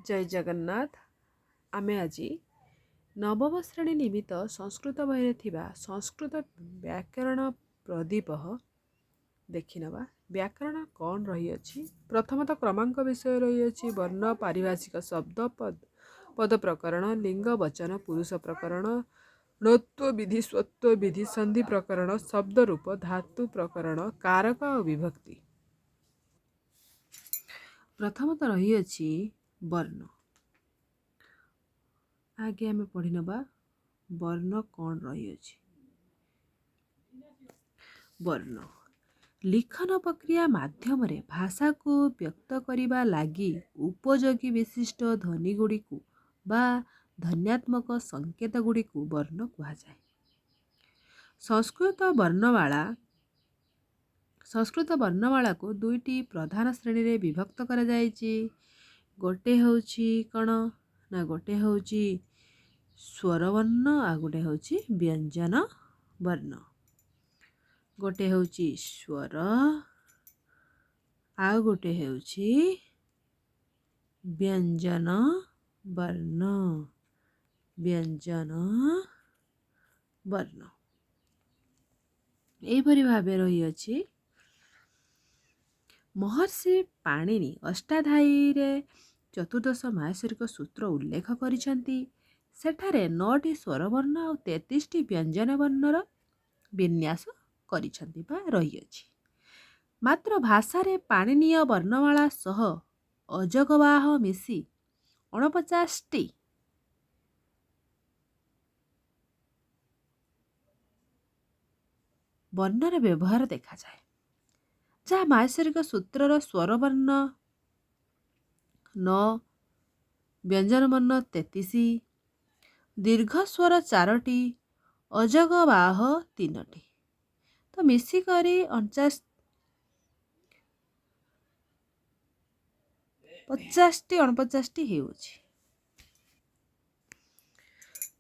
जय जगन्नाथ। आमे आज नवम श्रेणी निमित्त संस्कृत बही थिबा संस्कृत व्याकरण प्रदीप देखि नबा। व्याकरण कौन रही अछि? प्रथमतः क्रमांक विषय रही अछि वर्ण पारिभाषिक शब्द पद प्रकरण लिंग वचन पुरुष प्रकरण णत्व विधि स्वत्व विधि संधि प्रकरण शब्द रूप धातु प्रकरण कारक और विभक्ति। प्रथमतः रही अछि वर्ण। आगे आमे पढ़ी नबा वर्ण कौन रही अछि। वर्ण लिखन प्रक्रिया माध्यम भाषा को व्यक्त करने लगी उपयोगी विशिष्ट ध्वनि गुड़ी बा ध्वन्यात्मक संकेत गुड़ी वर्ण कहुए। संस्कृत वर्णमाला को दुईटी प्रधान श्रेणी रे विभक्त करा जायछि। गोटे होछि कण ना गोटे होछि स्वर वर्ण आ गोटे होछि व्यंजन वर्ण। गोटे होछि स्वर आ गोटे होछि व्यंजन वर्ण। व्यंजन वर्ण एपरि भावे रही अछि। महर्षि पाणिनि अष्टाध्यायी रे चतुर्दश माहेश्वरिक सूत्र उल्लेख करिसंती। सेठारे 9टी स्वरवर्ण और 33टी व्यंजन वर्णर विन्यास करिसंती बा रही अछि। मात्र भाषा रे पाणिनीय वर्णमाला सह अजगवाह मिसी 49टी वर्णर व्यवहार देखा जाए, जहाँ माहेश्वरिक सूत्रर स्वरवर्ण 9 व्यंजन वर्ण 33 दीर्घ स्वर 4टी अजगवाह 3टी तो मिसिकरी 50-49टी हेउछि।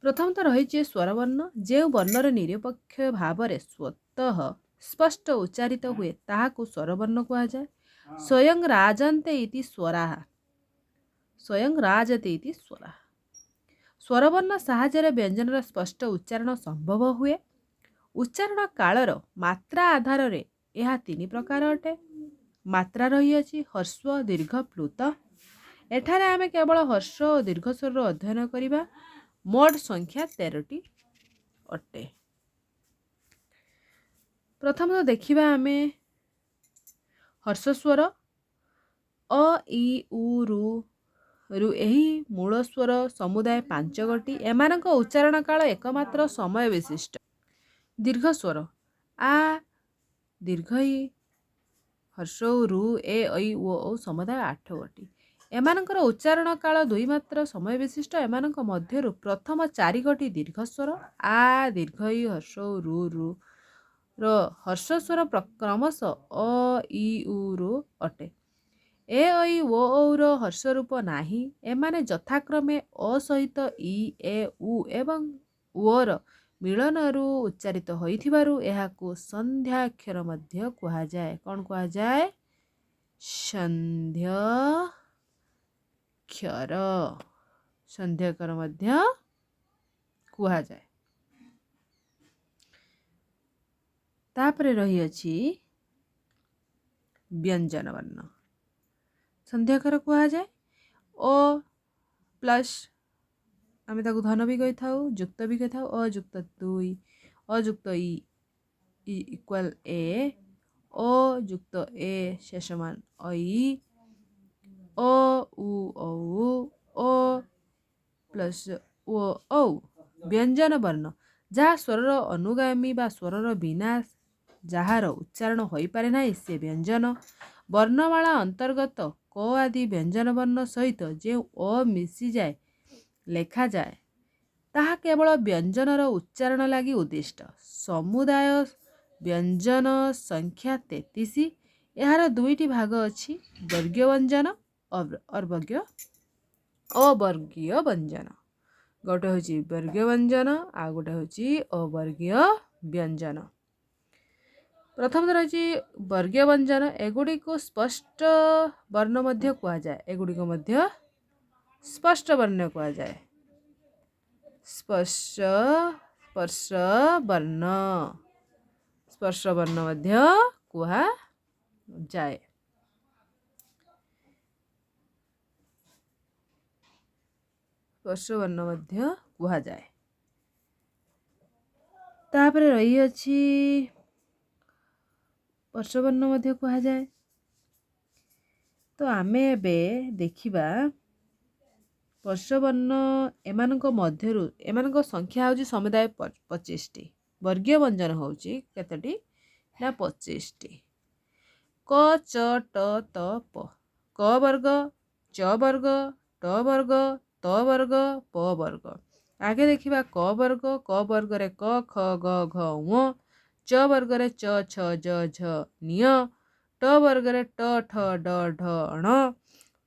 प्रथमतः रही स्वरवर्ण जो वर्णर निरपेक्ष भाव स्वतः स्पष्ट उच्चारित हुए ताहाकु स्वरवर्ण कहा जाए। स्वयं राजन्ते इति स्वराः स्वयं राजते इति स्वराः। स्वरवर्ण साहाय्य व्यंजनर स्पष्ट उच्चारण संभव हुए। उच्चारण कालर मात्रा आधार रे यह 3 प्रकार अटे। मात्रा रही अछि ह्रस्व दीर्घ प्लुत। एठारे आमे केवल ह्रस्व और दीर्घ स्वर अध्ययन करिबा। मोट संख्या 13टी अटे। प्रथम तो देखिबा आमे ह्रस्व स्वर अ इ उ रु एही मूल स्वर समुदाय 5 गोटी। एमानक उच्चारण काल एकमात्र समय विशिष्ट। दीर्घ स्वर आ दीर्घ इ ह्रस्व रु ए ऐ ओ समुदाय 8 गोटी। एमानकर उच्चारण काल 2 मात्र समय विशिष्ट। एमानक मध्यरु प्रथम 4 गोटी दीर्घ स्वर आ दीर्घ इ ह्रस्व रु रो ह्रस्व स्वर क्रमश अ इ उ रु अटे। ए ऐ ओ रो ह्रस्व रूप नाही। एमाने यथाक्रमे अ सहित इ ए उ एवं ओ रो मिलनरु उच्चारित होइथिबारु एहाकु संध्याक्षर मध्य कहा जाए। कौन कहा जाए? संध्याक्षर। संध्याक्षर मध्य कहा जाए। तापरे रही अछि व्यंजन वर्ण। संध्याक्षर कहा जाए। ओ प्लस आमे ताकु धन भी कहि थाउ युक्त भी कहि थाउ। अ युक्त 2 अ युक्त इ इक्वल ए ओ युक्त ए शेष मान ऐ ओ उ औ ओ प्लस ओ औ। व्यंजन वर्ण जहाँ स्वरर अनुगामी बा स्वरर बिना जହାର उच्चारण होई पारे नाही से व्यंजन। वर्णमाला अंतर्गत क आदि व्यंजन वर्ण सहित जो अ मिसी जाए लेखा जाए ताहा केवल व्यंजनर उच्चारण लगी उद्दिष्ट। समुदाय व्यंजन संख्या 33। यार दुईटी भाग अछि वर्गीय व्यंजन अवर्गीय अवर्गीय व्यंजन। गोटे होची वर्गीय व्यंजन आ गोटे होची अवर्गीय व्यंजन। प्रथम रही वर्गीय व्यंजन एगुड़ी को स्पष्ट वर्ण मध्य कहा जाए। एगुड़ी को मध्य स्पष्ट वर्ण कहा जाए। स्पर्श स्पर्श वर्ण स्पर्श वर्ण मध्य कहा जाए। स्पर्श वर्ण मध्य कहा जाए। तापर रही अछि स्पर्श वर्ण मध्य कहा जाए। तो आमे एबे देखिबा स्पर्श वर्ण एमानक मध्यरु एमानक संख्या होची समुदाय 25 टी। वर्गीय व्यंजन होची केतटी ना 25 टी। क च ट त प। क वर्ग, च वर्ग, ट वर्ग, त वर्ग, प वर्ग। आगे देखिबा क वर्ग रे क ख ग घ ङ, च वर्ग रे च छ ज झ ञ, ट वर्ग रे ट ठ ड ढ ण,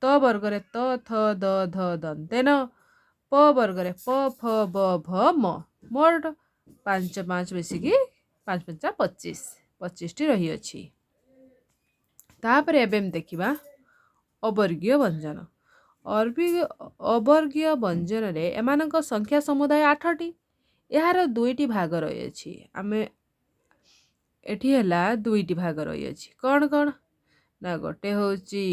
त वर्ग रे त थ द ध दन्तेन, प वर्ग रे प फ ब भ म। मोट 5 5 मिसिकी 5 5 25 25 टी रही अछि। तापर एबे हम देखिबा अवर्गीय व्यंजन। अवर्गीय व्यंजन रे एमानक संख्या समुदाय 8 टी। एहार दुईटी भाग रही अछि। आमे एठी हला दुईटी भाग रही अछि। कौन कौन ना गोटे होची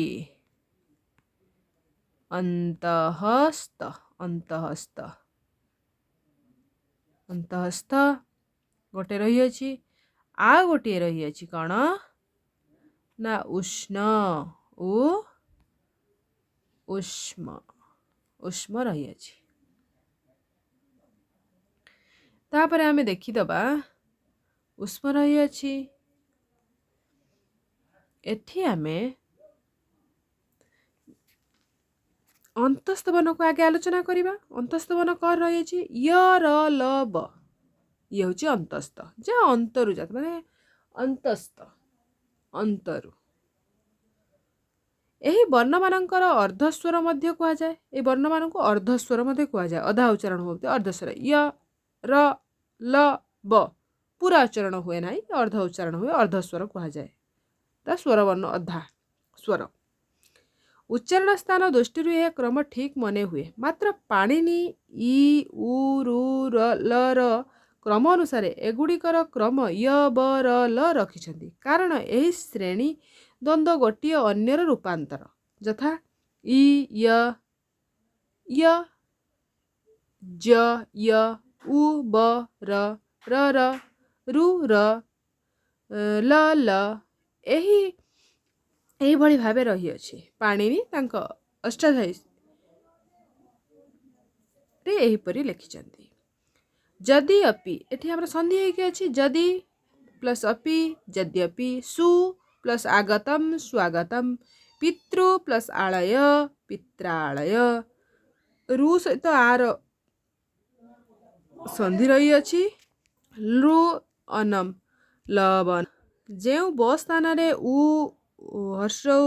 अंतःस्थ अंतःस्थ अंतःस्थ गोटे रही अछि। आ गोटे रही अछि कौन ना उष्ण उष्म उष्म रही अछि। तापर आमे देखिदबा उष्म रही अछि। एठी आमे अंतस्थ वर्ण को आगे आलोचना करिबा। अंतस्थ वर्ण कौन रही अछि य र ल ब। ये होची अंतस्थ जे अंतरु जात माने अंतस्थ अंतरु। एही वर्ण मानकर अर्धस्वर मध्य कहा जाए। ए वर्ण मानक अर्धस्वर मध्य कहा जाए। अधा उच्चारण होते अर्धस्वर य र ल ब पूरा उच्चारण हुए नाही अर्ध उच्चारण हुए अर्धस्वर कहा जाए। ता स्वर वर्ण अधा स्वर। उच्चारण स्थान दृष्टि यह क्रम ठीक मने हुए। मात्र पाणिनि इ उ रु र ल र क्रम अनुसार एगुड़िकर क्रम य ब र ल रखिछन्ति। कारण एही श्रेणी द्वंद्व गोटिए अन्यर रूपांतर यथा इ य य ज य उ ब र र रु र ल ल एही भଳି भावे रही अछि। पाणिनि तांको अष्टाध्यायी रे एहीपरि लिखिछन्ति। जदि अपि एठी हमरा संधि हेके अछि जदि प्लस अपि यद्यपि सु प्लस आगतम स्वागतम पितृ प्लस आलय पित्रालय रु सहित आर संधि रही अछि लु अनम लवन जेउ ब स्थान रे उ हर्षौ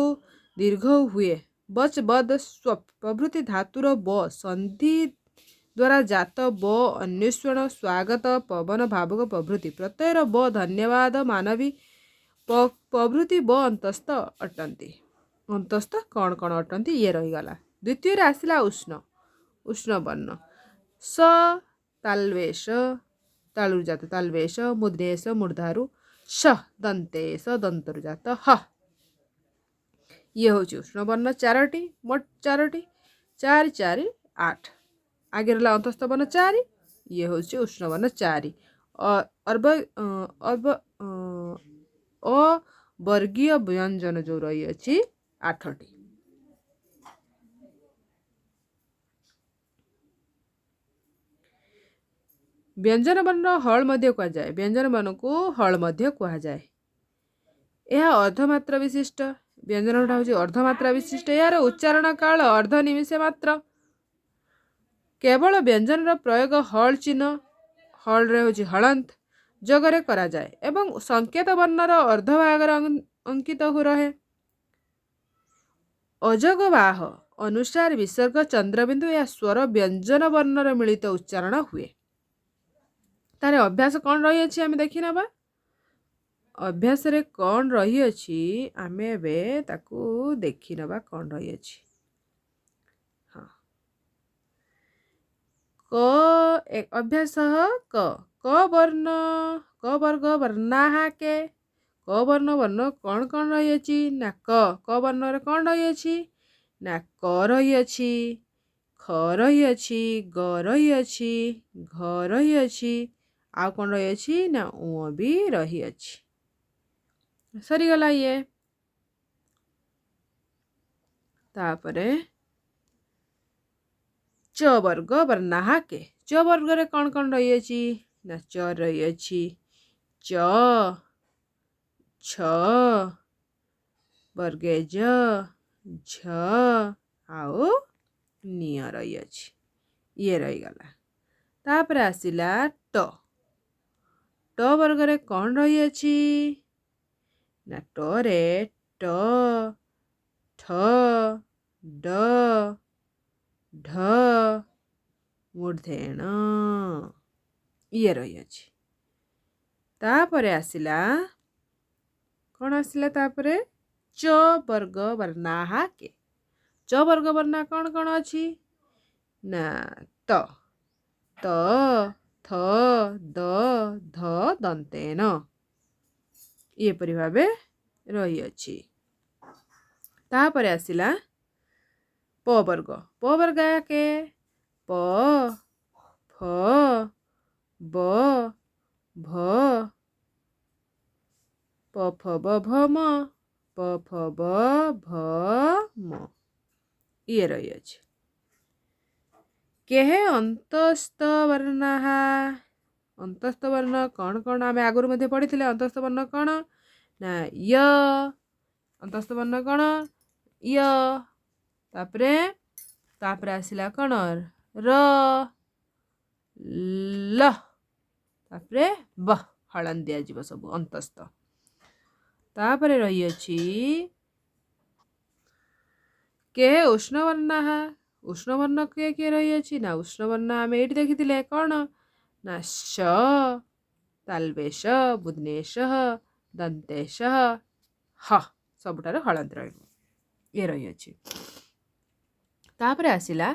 दीर्घ हुए बच बद स्वप प्रभृति धातुर ब संधि द्वारा जात ब अन्वेषण स्वागत पवन भावक प्रभृति प्रत्ययर ब धन्यवाद मानवी प्रभृति ब अंतस्थ अटंती। अंतस्थ कौन कौन अटंती ये रही गला। द्वितीय रे आसिला उष्ण उष्ण वर्ण स तालवेश तालुर जात तालवेश मुद्रेश मूर्धारु श दंतेश दंतरु जात ह। ये होची उष्ण वर्ण 4टी मोट 4टी 4 4 8 आगे रला अंतस्थ वर्ण 4 ये होची उष्ण वर्ण 4 अवर्गीय व्यंजन जो रही अछि 8टी। व्यंजन वर्ण हल मध्य कहा जाए। व्यंजन वर्ण को हल मध्य कहा जाए। यह अर्धमात्रा विशिष्ट व्यंजन होची अर्धमात्रा विशिष्ट यार उच्चारण काल अर्ध निमिष मात्र। केवल व्यंजन रो प्रयोग हल चिन्ह हल रे होची हलंत जगरे करा जाए एवं संकेत वर्ण रो अर्ध भाग अंकित हो रहे। अजग बाह अनुसार विसर्ग चंद्रबिंदु या स्वर व्यंजन वर्ण रो मिलित उच्चारण हुए। तारे अभ्यास कौन रही अछि आमे देखि नबा। अभ्यास रे कौन रही अछि आमे बे ताकू देखि नबा कौन रही अछि। हाँ अभ्यास क वर्ग वर्णाः के क वर्ण कौन रही ना क वर्ण कौन रही ना क रही ख रही ग रही घ रही आ कौन रही ना उ भी रही सरीगला ये तापरे च वर्ग वर्णाः के च वर्ग रे कौन रही ना च रही च छ वर्गे ज झ आओ निय रही ये रहीगला तापर आसिला ट ट वर्ग रे कौन रही ना ट रे ट ठ ड ढ मूर्धेण ये रही तापर आसिला कौन आसिला तापरे च वर्ग वर्णाः के च वर्ग वर्णा कौन अच्छी ना त थ द ध दंतेन ये परि भाबे रही अछि तापर आसिला प वर्ग के प फ ब भ प फ ब भ म प फ ब भ म ये रही अछि केहे अंतस्थ वर्णाः अंतस्थ वर्ण कौन आम आगुरी मध्य पढ़ी अंतस्थ वर्ण कौन ना य अंतस्थ वर्ण कौन य तापरे आसिला कौन र ल तापरे ब हलन दिया जीव सब अंतस्थ तापरे रही अछि के उष्ण वर्णाः उष्ण वर्ण के रही अछि ना उष्ण वर्ण आम ये देखी कौन ना श तालवेश बुधनेश दंतेश ह सबुठार हलंत ये रही अछि तापरे आसिला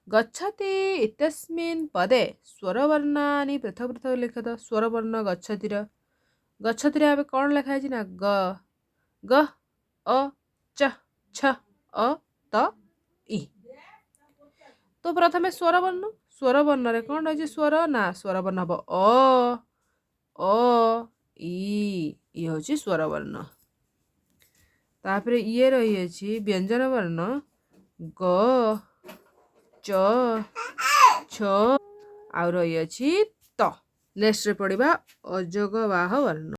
गच्छति इत्यस्मिन् पदे स्वरवर्णानि पृथक पृथक लिखत स्वरवर्ण गच्छतिर गच्छतिर आबे कौन लिखा है ना ग ग अ च छ अ त इ तो प्रथमे स्वरवर्ण रे कौन रही स्वर ना स्वरवर्ण हम अ इ होची स्वरवर्ण तापरे ये रही अछि व्यंजन वर्ण ग च छ आ रही अछि त नेक्स्ट रे पढ़िबा अजोगवाह वर्ण।